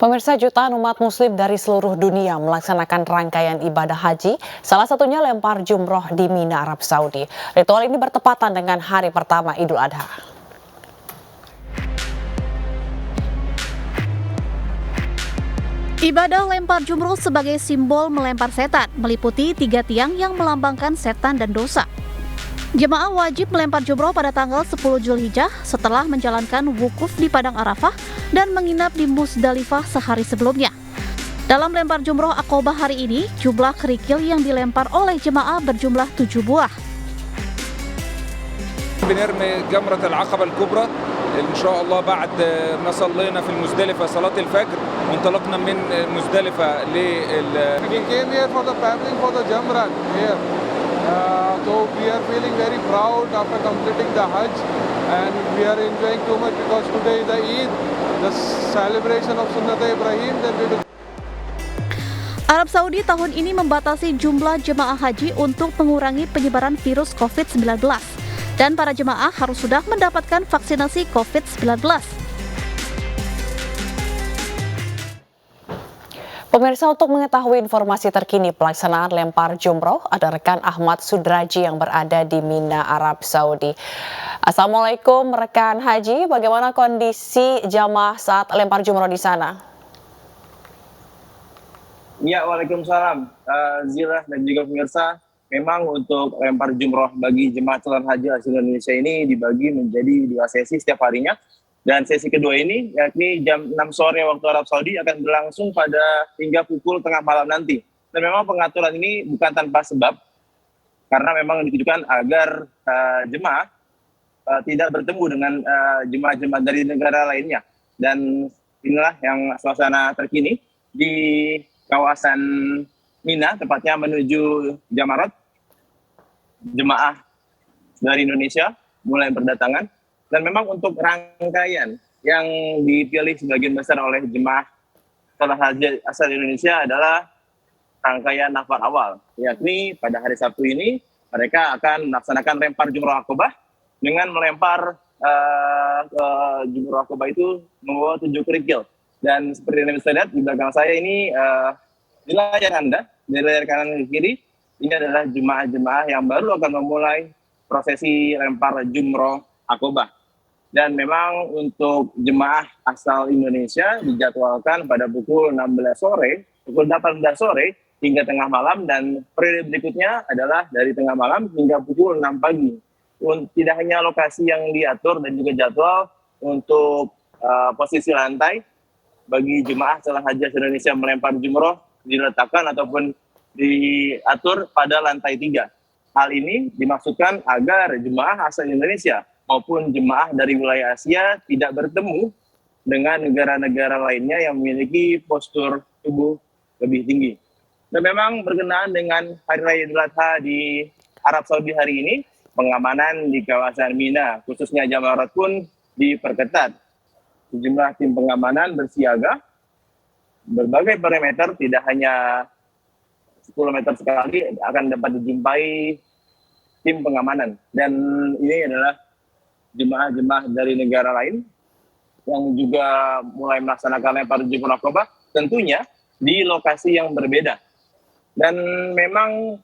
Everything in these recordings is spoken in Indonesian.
Pemirsa, jutaan umat muslim dari seluruh dunia melaksanakan rangkaian ibadah haji, salah satunya lempar jumroh di Mina, Arab Saudi. Ritual ini bertepatan dengan hari pertama Idul Adha. Ibadah lempar jumroh sebagai simbol melempar setan, meliputi 3 tiang yang melambangkan setan dan dosa. Jemaah wajib melempar jumroh pada tanggal 10 Zulhijjah setelah menjalankan wukuf di Padang Arafah dan menginap di Musdalifah sehari sebelumnya. Dalam lempar jumroh Aqobah hari ini, jumlah kerikil yang dilempar oleh jemaah berjumlah 7 buah. بنرمي جمرة العقبة الكبرى إن شاء الله بعد ما صلينا في المزدلفة صلاة الفجر وانطلقنا من مزدلفة We came here for the paddling for the Jam run here. So we are feeling very proud after completing the Hajj, and we are enjoying too much because today is the Eid, the celebration of Sunnat Ibrahim. Then we will Arab Saudi tahun ini membatasi jumlah jemaah haji untuk mengurangi penyebaran virus COVID-19. Dan para jemaah harus sudah mendapatkan vaksinasi COVID-19. Pemirsa, untuk mengetahui informasi terkini pelaksanaan lempar jumroh, ada rekan Ahmad Sudraji yang berada di Mina, Arab Saudi. Assalamualaikum rekan Haji, bagaimana kondisi jamaah saat lempar jumroh di sana? Ya, waalaikumsalam, Zila dan juga pemirsa. Memang untuk lempar jumroh bagi jemaah calon haji asal Indonesia ini dibagi menjadi 2 sesi setiap harinya. Dan sesi kedua ini, yakni jam 6 sore waktu Arab Saudi, akan berlangsung pada hingga pukul tengah malam nanti. Dan memang pengaturan ini bukan tanpa sebab, karena memang ditujukan agar jemaah tidak bertemu dengan jemaah-jemaah dari negara lainnya. Dan inilah yang suasana terkini di kawasan Mina, tepatnya menuju Jamarat. Jemaah dari Indonesia mulai berdatangan, dan memang untuk rangkaian yang dipilih sebagian besar oleh jemaah calon haji asal Indonesia adalah rangkaian nafar awal, yakni pada hari Sabtu ini mereka akan melaksanakan lempar jumroh Aqobah dengan melempar jumroh Aqobah itu membawa 7 kerikil. Dan seperti yang bisa lihat di belakang saya ini, di layar Anda, di layar kanan dan kiri, ini adalah jemaah-jemaah yang baru akan memulai prosesi lempar jumroh Aqobah. Dan memang untuk jemaah asal Indonesia dijadwalkan pada pukul 16 sore, pukul 18 sore hingga tengah malam, dan periode berikutnya adalah dari tengah malam hingga pukul 6 pagi. Tidak hanya lokasi yang diatur dan juga jadwal untuk posisi lantai bagi jemaah calon haji asal Indonesia melempar jumroh diletakkan ataupun diatur pada lantai 3. Hal ini dimaksudkan agar jemaah asal Indonesia maupun jemaah dari wilayah Asia tidak bertemu dengan negara-negara lainnya yang memiliki postur tubuh lebih tinggi. Dan memang berkenaan dengan Hari Raya Idul Adha di Arab Saudi hari ini, pengamanan di kawasan Mina, khususnya Jamarat pun diperketat. Sejumlah tim pengamanan bersiaga, berbagai parameter, tidak hanya 10 meter sekali akan dapat dijumpai tim pengamanan. Dan ini adalah jemaah-jemaah dari negara lain yang juga mulai melaksanakan lempar jumroh Aqobah, tentunya di lokasi yang berbeda. Dan memang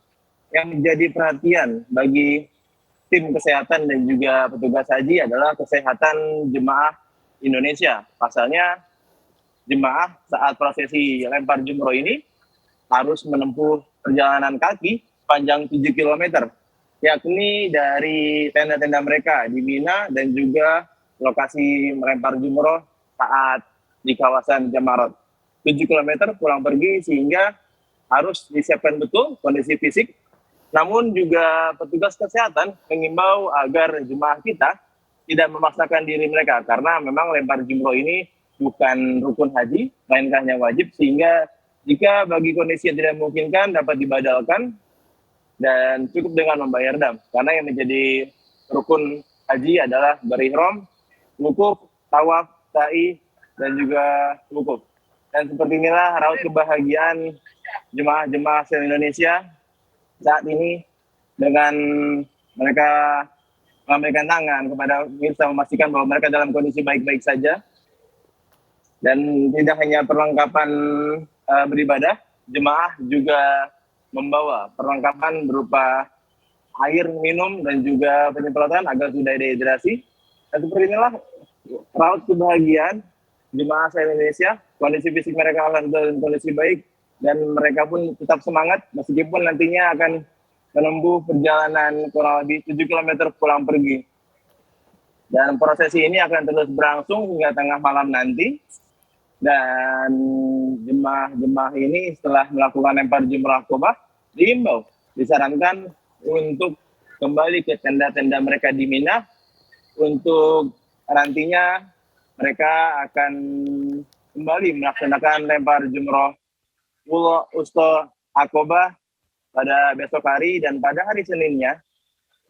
yang menjadi perhatian bagi tim kesehatan dan juga petugas haji adalah kesehatan jemaah Indonesia. Pasalnya jemaah saat prosesi lempar jumroh ini harus menempuh perjalanan kaki panjang 7 km, yakni dari tenda-tenda mereka di Mina dan juga lokasi melempar jumroh saat di kawasan Jamarat. 7 km pulang pergi, sehingga harus disiapkan betul kondisi fisik. Namun juga petugas kesehatan mengimbau agar jemaah kita tidak memaksakan diri mereka, karena memang lempar jumroh ini bukan rukun haji, melainkan hanya wajib, sehingga jika bagi kondisi yang tidak memungkinkan dapat dibadalkan dan cukup dengan membayar dam. Karena yang menjadi rukun haji adalah berihram, wukuf, tawaf, sa'i, dan juga wukuf. Dan seperti inilah raut kebahagiaan jemaah-jemaah asal Indonesia saat ini, dengan mereka melambaikan tangan kepada pemirsa, memastikan bahwa mereka dalam kondisi baik-baik saja. Dan tidak hanya perlengkapan beribadah, jemaah juga membawa perlengkapan berupa air minum dan juga penyemprotan agar tidak dehidrasi. Dan seperti inilah raut kebahagiaan jemaah asal Indonesia. Kondisi fisik mereka dalam kondisi baik dan mereka pun tetap semangat meskipun nantinya akan menempuh perjalanan kurang lebih 7 km pulang pergi. Dan prosesi ini akan terus berlangsung hingga tengah malam nanti. Dan jemaah ini setelah melakukan lempar jumrah Aqobah disarankan untuk kembali ke tenda-tenda mereka di Mina. Untuk nantinya mereka akan kembali melaksanakan lempar jumrah Wusta Aqobah pada besok hari, dan pada hari Seninnya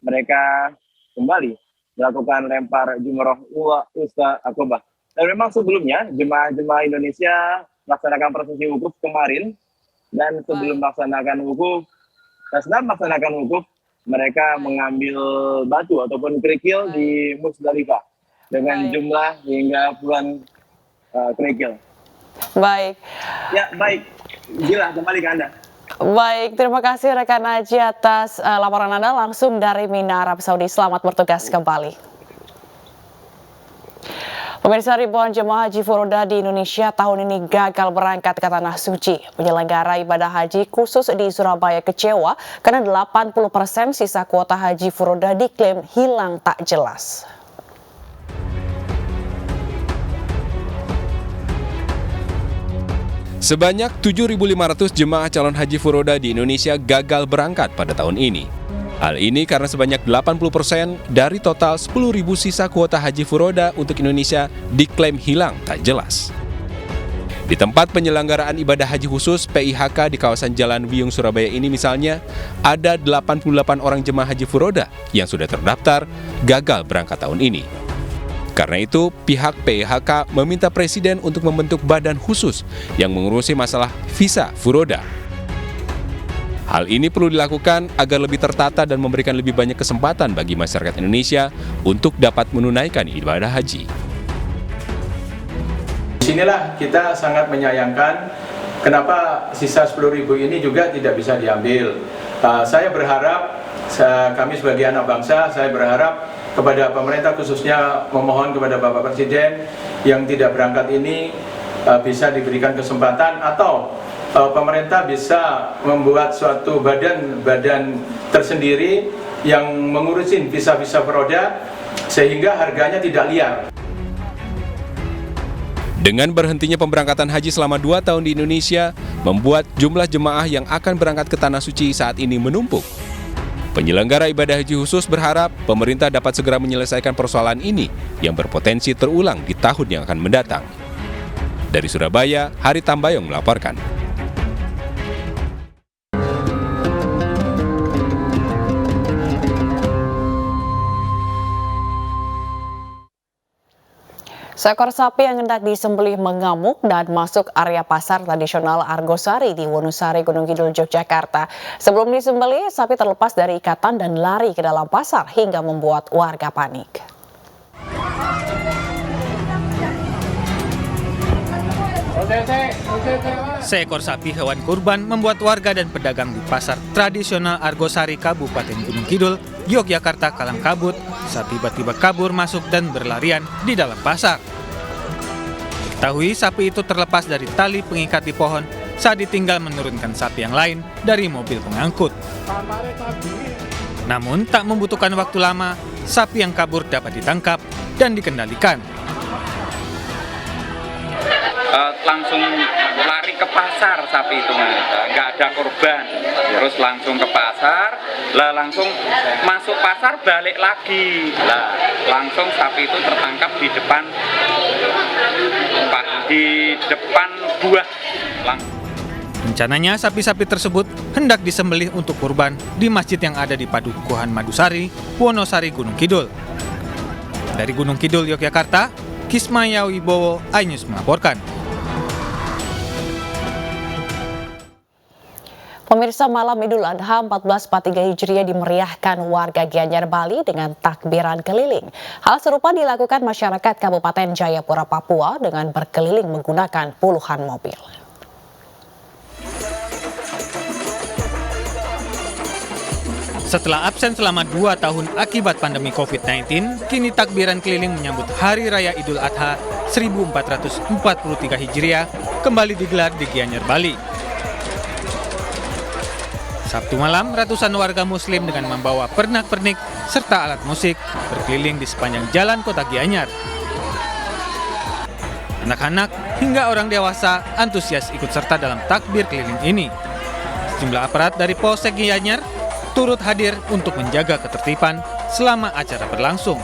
mereka kembali melakukan lempar jumrah Wusta Aqobah. Dan memang sebelumnya jemaah Indonesia melaksanakan prosesi wukuf kemarin, dan sebelum melaksanakan wukuf, mereka mengambil batu ataupun kerikil di Musdalifah dengan jumlah hingga puluhan kerikil. Baik. Ya, baik. Gila, kembali ke Anda. Baik, terima kasih rekan Haji atas laporan Anda langsung dari Mina, Arab Saudi. Selamat bertugas kembali. Pemirsa, ribuan jemaah haji furoda di Indonesia tahun ini gagal berangkat ke Tanah Suci. Penyelenggara ibadah haji khusus di Surabaya kecewa karena 80% sisa kuota haji furoda diklaim hilang tak jelas. Sebanyak 7.500 jemaah calon haji furoda di Indonesia gagal berangkat pada tahun ini. Hal ini karena sebanyak 80% dari total 10.000 sisa kuota haji furoda untuk Indonesia diklaim hilang tak jelas. Di tempat penyelenggaraan ibadah haji khusus PIHK di kawasan Jalan Wiyung Surabaya ini misalnya, ada 88 orang jemaah haji furoda yang sudah terdaftar gagal berangkat tahun ini. Karena itu, pihak PIHK meminta Presiden untuk membentuk badan khusus yang mengurusi masalah visa furoda. Hal ini perlu dilakukan agar lebih tertata dan memberikan lebih banyak kesempatan bagi masyarakat Indonesia untuk dapat menunaikan ibadah haji. Disinilah kita sangat menyayangkan kenapa sisa 10.000 ini juga tidak bisa diambil. Saya berharap, kami sebagai anak bangsa, saya berharap kepada pemerintah khususnya memohon kepada Bapak Presiden yang tidak berangkat ini bisa diberikan kesempatan, atau pemerintah bisa membuat suatu badan tersendiri yang mengurusin visa-visa furoda sehingga harganya tidak liar. Dengan berhentinya pemberangkatan haji selama 2 tahun di Indonesia, membuat jumlah jemaah yang akan berangkat ke Tanah Suci saat ini menumpuk. Penyelenggara ibadah haji khusus berharap pemerintah dapat segera menyelesaikan persoalan ini yang berpotensi terulang di tahun yang akan mendatang. Dari Surabaya, Hari Tambayong melaporkan. Seekor sapi yang hendak disembelih mengamuk dan masuk area pasar tradisional Argosari di Wonosari, Gunung Kidul, Yogyakarta. Sebelum disembelih, sapi terlepas dari ikatan dan lari ke dalam pasar hingga membuat warga panik. Seekor sapi hewan kurban membuat warga dan pedagang di pasar tradisional Argosari, Kabupaten Gunung Kidul, Yogyakarta kalang kabut. Sapi tiba-tiba kabur masuk dan berlarian di dalam pasar. Diketahui sapi itu terlepas dari tali pengikat di pohon saat ditinggal menurunkan sapi yang lain dari mobil pengangkut. Namun tak membutuhkan waktu lama, sapi yang kabur dapat ditangkap dan dikendalikan. Langsung lari ke pasar sapi itu, nggak ada korban, terus langsung ke pasar, langsung masuk pasar balik lagi, langsung sapi itu tertangkap di depan buah. Rencananya sapi-sapi tersebut hendak disembelih untuk kurban di masjid yang ada di Padukuhan Madusari, Wonosari, Gunung Kidul. Dari Gunung Kidul, Yogyakarta, Kismaya Wibowo, iNews melaporkan. Pemirsa, malam Idul Adha 1443 Hijriah dimeriahkan warga Gianyar, Bali dengan takbiran keliling. Hal serupa dilakukan masyarakat Kabupaten Jayapura, Papua dengan berkeliling menggunakan puluhan mobil. Setelah absen selama 2 tahun akibat pandemi COVID-19, kini takbiran keliling menyambut Hari Raya Idul Adha 1443 Hijriah kembali digelar di Gianyar, Bali. Sabtu malam, ratusan warga Muslim dengan membawa pernak-pernik serta alat musik berkeliling di sepanjang jalan kota Gianyar. Anak-anak hingga orang dewasa antusias ikut serta dalam takbir keliling ini. Sejumlah aparat dari Polsek Gianyar turut hadir untuk menjaga ketertiban selama acara berlangsung.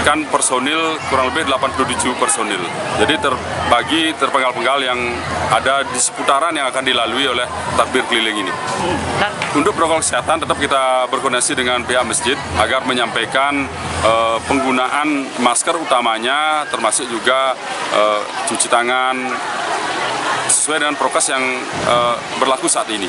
Kan personil kurang lebih 87 personil. Jadi terbagi terpenggal-penggal yang ada di seputaran yang akan dilalui oleh takbir keliling ini. Untuk protokol kesehatan tetap kita berkoordinasi dengan pihak masjid agar menyampaikan penggunaan masker utamanya, termasuk juga cuci tangan sesuai dengan prokes yang berlaku saat ini.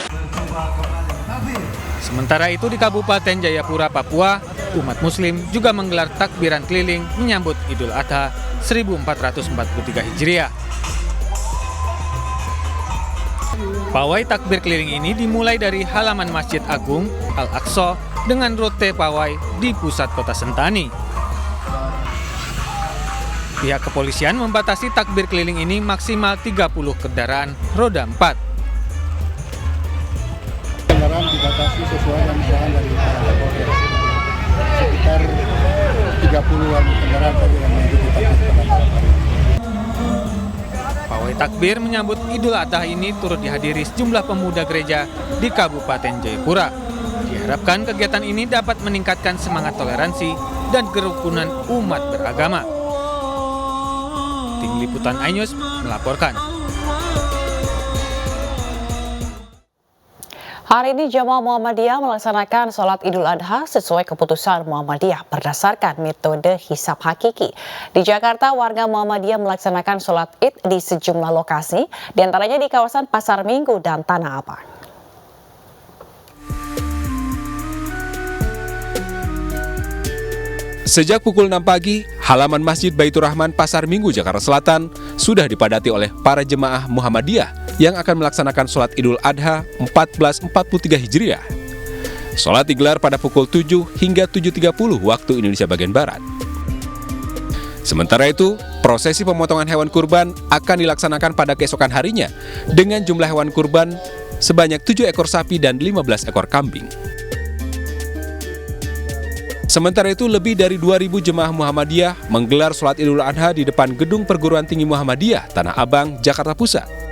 Sementara itu di Kabupaten Jayapura, Papua, umat Muslim juga menggelar takbiran keliling menyambut Idul Adha 1443 Hijriah. Pawai takbir keliling ini dimulai dari halaman Masjid Agung Al-Aqsa dengan rute pawai di pusat kota Sentani. Pihak kepolisian membatasi takbir keliling ini maksimal 30 kendaraan roda 4. Kendaraan dibatasi sesuai dengan arahan dari Kapolres. Sekitar 30-an kendaraan tadi yang mengikuti takbir pada malam hari ini. Pawai takbir menyambut Idul Adha ini turut dihadiri sejumlah pemuda gereja di Kabupaten Jayapura. Diharapkan kegiatan ini dapat meningkatkan semangat toleransi dan kerukunan umat beragama. Tim Liputan iNews melaporkan. Hari ini jamaah Muhammadiyah melaksanakan sholat Idul Adha sesuai keputusan Muhammadiyah berdasarkan metode hisab hakiki. Di Jakarta, warga Muhammadiyah melaksanakan sholat Id di sejumlah lokasi, diantaranya di kawasan Pasar Minggu dan Tanah Abang. Sejak pukul 6 pagi, halaman Masjid Baitur Rahman Pasar Minggu, Jakarta Selatan sudah dipadati oleh para jemaah Muhammadiyah yang akan melaksanakan sholat Idul Adha 1443 Hijriah. Sholat digelar pada pukul 7 hingga 7.30 waktu Indonesia bagian Barat. Sementara itu, prosesi pemotongan hewan kurban akan dilaksanakan pada keesokan harinya dengan jumlah hewan kurban sebanyak 7 ekor sapi dan 15 ekor kambing. Sementara itu, lebih dari 2.000 jemaah Muhammadiyah menggelar sholat Idul Adha di depan Gedung Perguruan Tinggi Muhammadiyah Tanah Abang, Jakarta Pusat.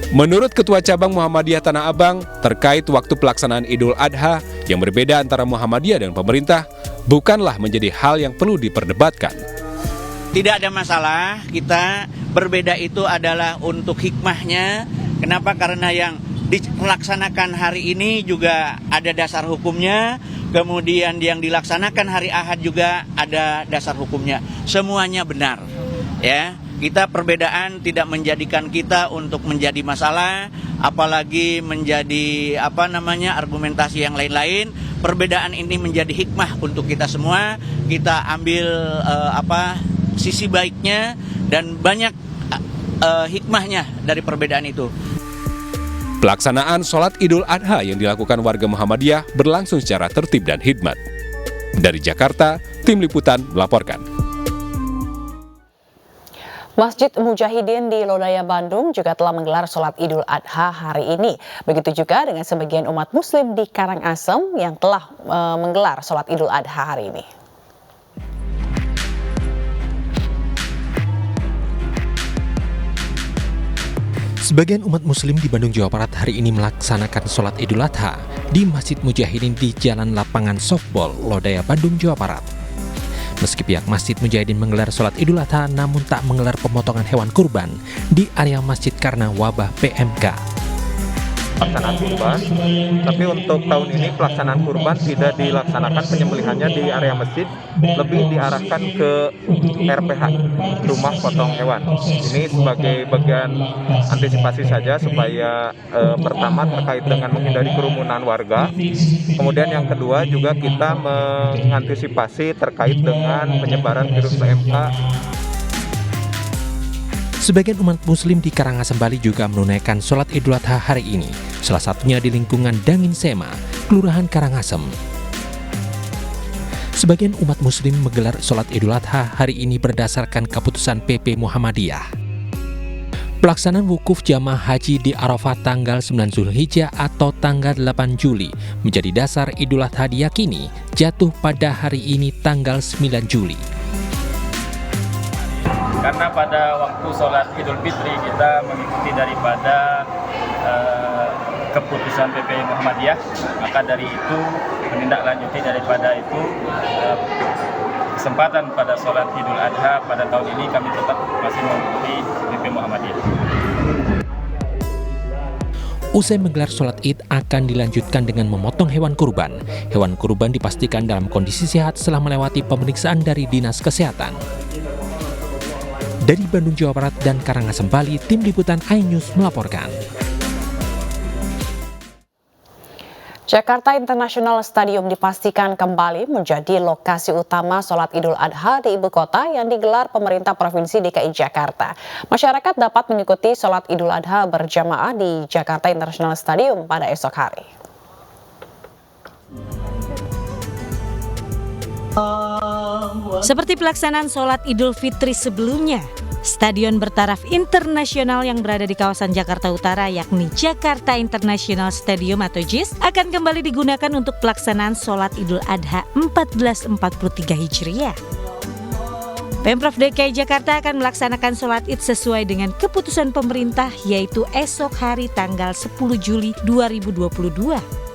Menurut Ketua Cabang Muhammadiyah Tanah Abang, terkait waktu pelaksanaan Idul Adha yang berbeda antara Muhammadiyah dan pemerintah bukanlah menjadi hal yang perlu diperdebatkan. Tidak ada masalah, kita berbeda itu adalah untuk hikmahnya. Kenapa? Karena yang dilaksanakan hari ini juga ada dasar hukumnya, kemudian yang dilaksanakan hari Ahad juga ada dasar hukumnya. Semuanya benar, ya. Kita perbedaan tidak menjadikan kita untuk menjadi masalah, apalagi menjadi argumentasi yang lain-lain. Perbedaan ini menjadi hikmah untuk kita semua. Kita ambil sisi baiknya dan banyak hikmahnya dari perbedaan itu. Pelaksanaan sholat Idul Adha yang dilakukan warga Muhammadiyah berlangsung secara tertib dan hikmat. Dari Jakarta, Tim Liputan melaporkan. Masjid Mujahidin di Lodaya, Bandung juga telah menggelar sholat Idul Adha hari ini. Begitu juga dengan sebagian umat Muslim di Karangasem yang telah menggelar sholat Idul Adha hari ini. Sebagian umat Muslim di Bandung, Jawa Barat hari ini melaksanakan sholat Idul Adha di Masjid Mujahidin di Jalan Lapangan Softball, Lodaya, Bandung, Jawa Barat. Meski pihak Masjid Mujahidin menggelar sholat Idul Adha, namun tak menggelar pemotongan hewan kurban di area masjid karena wabah PMK. pelaksanaan kurban. Tapi untuk tahun ini pelaksanaan kurban tidak dilaksanakan penyembelihannya di area masjid, lebih diarahkan ke RPH, rumah potong hewan. Ini sebagai bagian antisipasi saja supaya pertama terkait dengan menghindari kerumunan warga. Kemudian yang kedua juga kita mengantisipasi terkait dengan penyebaran virus PMK. Sebagian umat muslim di Karangasem, Bali juga menunaikan sholat Idul Adha hari ini, salah satunya di lingkungan Dangin Sema, Kelurahan Karangasem. Sebagian umat muslim menggelar sholat Idul Adha hari ini berdasarkan keputusan PP Muhammadiyah. Pelaksanaan wukuf jamaah haji di Arafah tanggal 9 Zulhijjah atau tanggal 8 Juli menjadi dasar Idul Adha diyakini jatuh pada hari ini tanggal 9 Juli. Karena pada waktu sholat Idul Fitri kita mengikuti daripada keputusan PP Muhammadiyah, maka dari itu menindaklanjuti daripada itu kesempatan pada sholat Idul Adha pada tahun ini kami tetap masih mengikuti PP Muhammadiyah. Usai menggelar sholat Id akan dilanjutkan dengan memotong hewan kurban. Hewan kurban dipastikan dalam kondisi sehat setelah melewati pemeriksaan dari Dinas Kesehatan. Dari Bandung, Jawa Barat dan Karangasem, Bali, Tim Liputan iNews melaporkan. Jakarta International Stadium dipastikan kembali menjadi lokasi utama sholat Idul Adha di ibu kota yang digelar pemerintah Provinsi DKI Jakarta. Masyarakat dapat mengikuti sholat Idul Adha berjamaah di Jakarta International Stadium pada esok hari. Seperti pelaksanaan sholat Idul Fitri sebelumnya, Stadion bertaraf internasional yang berada di kawasan Jakarta Utara yakni Jakarta International Stadium atau JIS akan kembali digunakan untuk pelaksanaan sholat Idul Adha 1443 Hijriah. Pemprov DKI Jakarta akan melaksanakan sholat Id sesuai dengan keputusan pemerintah yaitu esok hari tanggal 10 Juli 2022.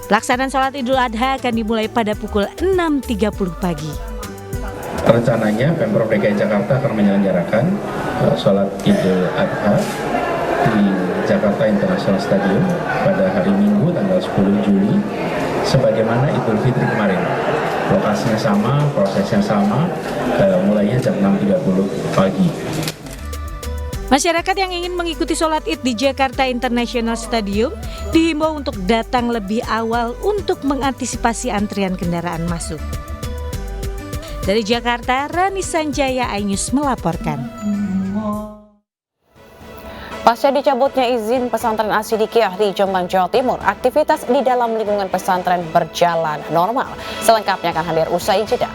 Pelaksanaan sholat Idul Adha akan dimulai pada pukul 6.30 pagi. Rencananya Pemprov DKI Jakarta akan menyelenggarakan sholat Idul Adha di Jakarta International Stadium pada hari Minggu tanggal 10 Juli sebagaimana Idul Fitri kemarin. Lokasinya sama, prosesnya sama, mulainya jam 6.30 pagi. Masyarakat yang ingin mengikuti sholat Id di Jakarta International Stadium dihimbau untuk datang lebih awal untuk mengantisipasi antrian kendaraan masuk. Dari Jakarta, Rani Sanjaya iNews melaporkan. Pasca dicabutnya izin pesantren As-Siddiqiyah di Jombang, Jawa Timur, aktivitas di dalam lingkungan pesantren berjalan normal. Selengkapnya akan hadir usai jeda.